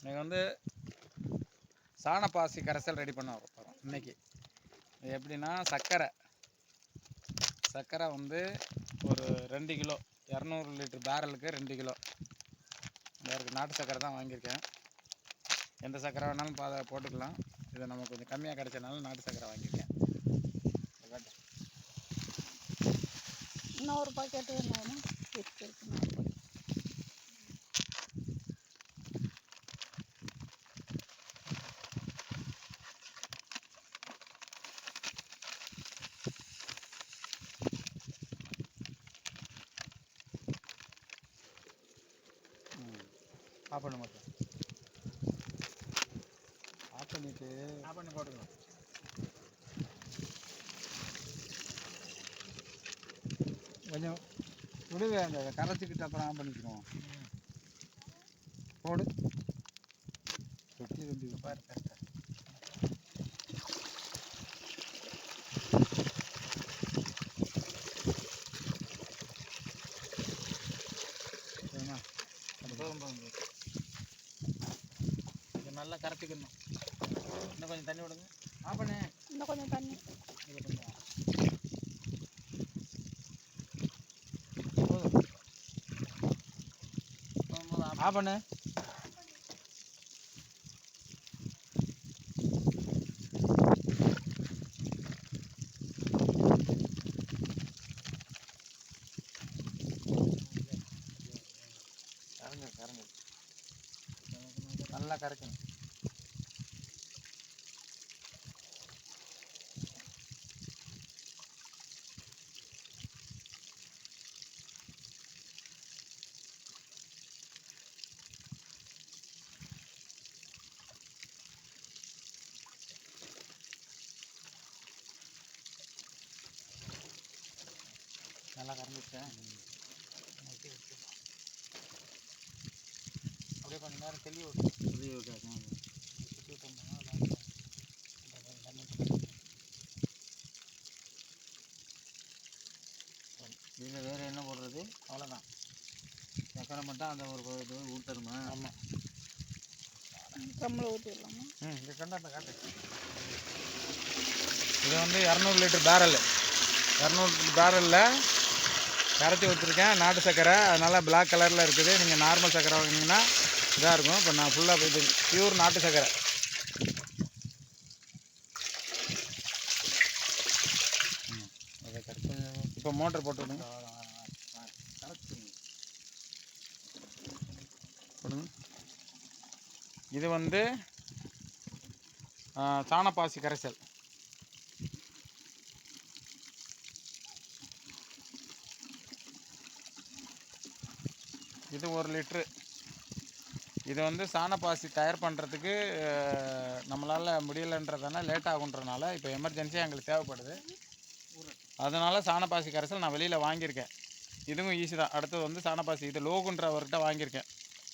நீங்கள் வந்து சாணப்பாசி கரைசல் ரெடி பண்ண போகிறோம் இன்றைக்கி. இது எப்படின்னா சர்க்கரை வந்து ஒரு 2 கிலோ, 200 லிட்டர் பேரலுக்கு 2 கிலோ. இதற்கு நாட்டு சர்க்கரை தான் வாங்கியிருக்கேன். எந்த சர்க்கரை வேணாலும் போட்டுக்கலாம். இதை நம்ம கொஞ்சம் கம்மியாக கிடைச்சனால நாட்டு சர்க்கரை வாங்கியிருக்கேன். இன்னொரு பாக்கெட்டு வேணும். ஆஃப் பண்ண மாட்டேன். ஆஃப் பண்ணி போட்டுக்கலாம். கொஞ்சம் விடுவே, அந்த கரைச்சிக்கிட்டு அப்புறம் ஆஃப் பண்ணிக்கிறோம். போடு தொட்டி வந்து பாரு. கரெக்டாக நல்லா கரைச்சிக்கணும். இன்னும் கொஞ்சம் தண்ணி விடுங்க. ஆஃப் பண்ணு. இன்னும் கொஞ்சம் தண்ணி. ஆஃப் பண்ணு. கரங்க நல்லா கரைக்கணும். நல்லா கரைஞ்சிட்டேன். அப்படியே கொஞ்சம் நேரம் தெளி விட்டோம்னா இதில் வேறு என்ன போடுறது? அவ்வளோதான். சக்கரை மட்டும் அந்த ஒரு இது ஊற்றணுமா? ஆமாம். கம்மில் ஊற்றிடலாமா? இங்கே கண்டாந்த காட்டு. இது வந்து 200 லிட்டர் பேரல். 200 பேரலில் கரைச்சி வச்சுருக்கேன் நாட்டு சக்கரை. அதனால் பிளாக் கலரில் இருக்குது. நீங்கள் நார்மல் சக்கரை வாங்கினீங்கன்னா இதாக இருக்கும். இப்போ நான் ஃபுல்லாக இது பியூர் நாட்டு சக்கரை. அதை கரைச்சி இப்போ மோட்டர் போட்டு விடுங்க. போடுங்க. இது வந்து சாணப்பாசி கரைசல். இது 1 லிட்ரு. இது வந்து சாணப்பாசி தயார் பண்ணுறதுக்கு நம்மளால் முடியலைன்றதுனால லேட் ஆகுன்றதுனால இப்போ எமர்ஜென்சியாக எங்களுக்கு தேவைப்படுது. அதனால் சாணப்பாசி கரைசல் நான் வெளியில் வாங்கியிருக்கேன். இதுவும் ஈஸி தான். அடுத்தது வந்து சாணப்பாசி இது லோகுன்றவர்கிட்ட வாங்கியிருக்கேன்.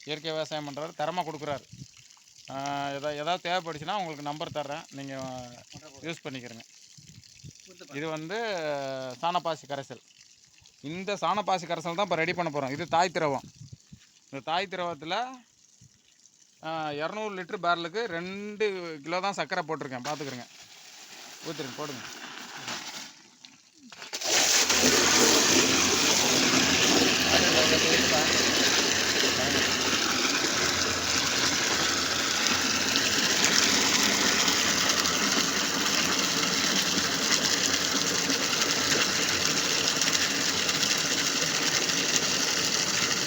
இயற்கை விவசாயம் பண்ணுறவர் தரமாக கொடுக்குறாரு. ஏதாவது தேவைப்படுச்சுன்னா உங்களுக்கு நம்பர் தர்றேன், நீங்கள் யூஸ் பண்ணிக்கிறேங்க. இது வந்து சாணப்பாசி கரைசல். இந்த சாணப்பாசி கரைசல் தான் இப்போ ரெடி பண்ண போகிறோம். இது தாய் திரவம். இந்த தாய் திரவத்தில் 200 லிட்டர் பேரலுக்கு 2 கிலோ தான் சர்க்கரை போட்டிருக்கேன். பார்த்துக்கிறேங்க. ஊற்றிருங்க, போடுங்க.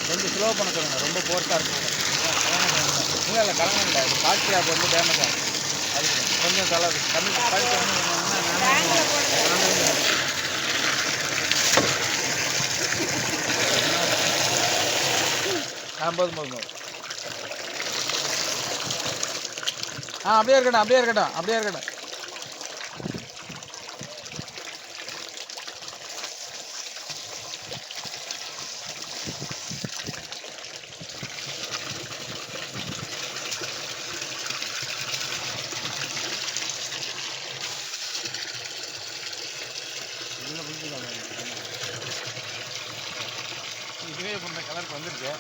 கொஞ்சம் ஸ்லோ பண்ண சொல்லுங்கள், ரொம்ப போர்ஸாக இருக்கும். இல்லை கலங்க இல்லை, இது காட்சி ஆப் வந்து டேமேஜ் ஆகும். அதுக்கு கொஞ்சம் செலவு கம்மி போதும். அப்படியே இருக்கட்டும். இதுவே இப்போ இந்த கலருக்கு வந்துருக்கு.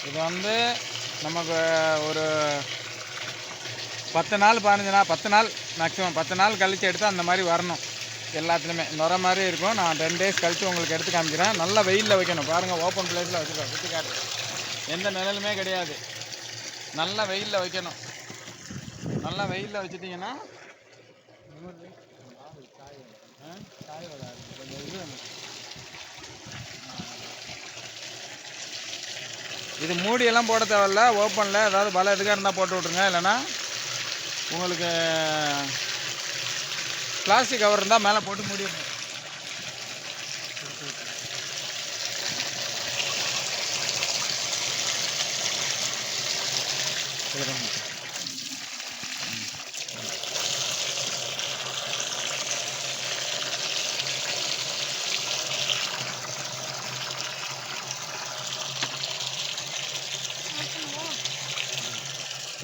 இது வந்து நமக்கு ஒரு 10 நாள் 15 நாள் 10 நாள் மேக்ஸிமம் 10 நாள் கழித்து எடுத்து அந்த மாதிரி வரணும். எல்லாத்துலேயுமே நுர மாதிரி இருக்கும். நான் 10 டேஸ் கழித்து உங்களுக்கு எடுத்து காமிக்கிறேன். நல்லா வெயிலில் வைக்கணும். பாருங்கள், ஓப்பன் பிளேஸில் வச்சுருக்கோம். சுற்றி காட்டுறேன். எந்த நிழலுமே கிடையாது. நல்லா வெயிலில் வைக்கணும். நல்லா வெயிலில் வச்சுட்டிங்கன்னா காய் வராது. கொஞ்சம் இது இது மூடியெல்லாம் போட தேவையில்ல. ஓப்பனில் ஏதாவது பல எதுக்காக இருந்தால் போட்டு விட்ருங்க. இல்லைன்னா உங்களுக்கு பிளாஸ்டிக் கவர் இருந்தால் மேலே போட்டு மூடிடணும்.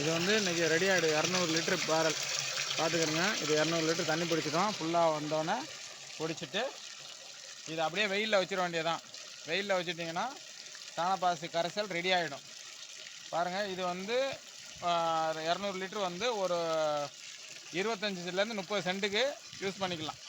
இது வந்து இன்றைக்கி ரெடி ஆகிடும். 200 லிட்டரு பேரல் பார்த்துக்கிறங்க. இது 200 லிட்டர் தண்ணி பிடிச்சிடும். ஃபுல்லாக வந்தோடனே பிடிச்சிட்டு இது அப்படியே வெயிலில் வச்சிட வேண்டியதான். வெயிலில் வச்சுட்டிங்கன்னா சாணப்பாசி கரைசல் ரெடி ஆகிடும். பாருங்கள், இது வந்து 200 லிட்டர் வந்து ஒரு 25 30 சென்ட்டுக்கு யூஸ் பண்ணிக்கலாம்.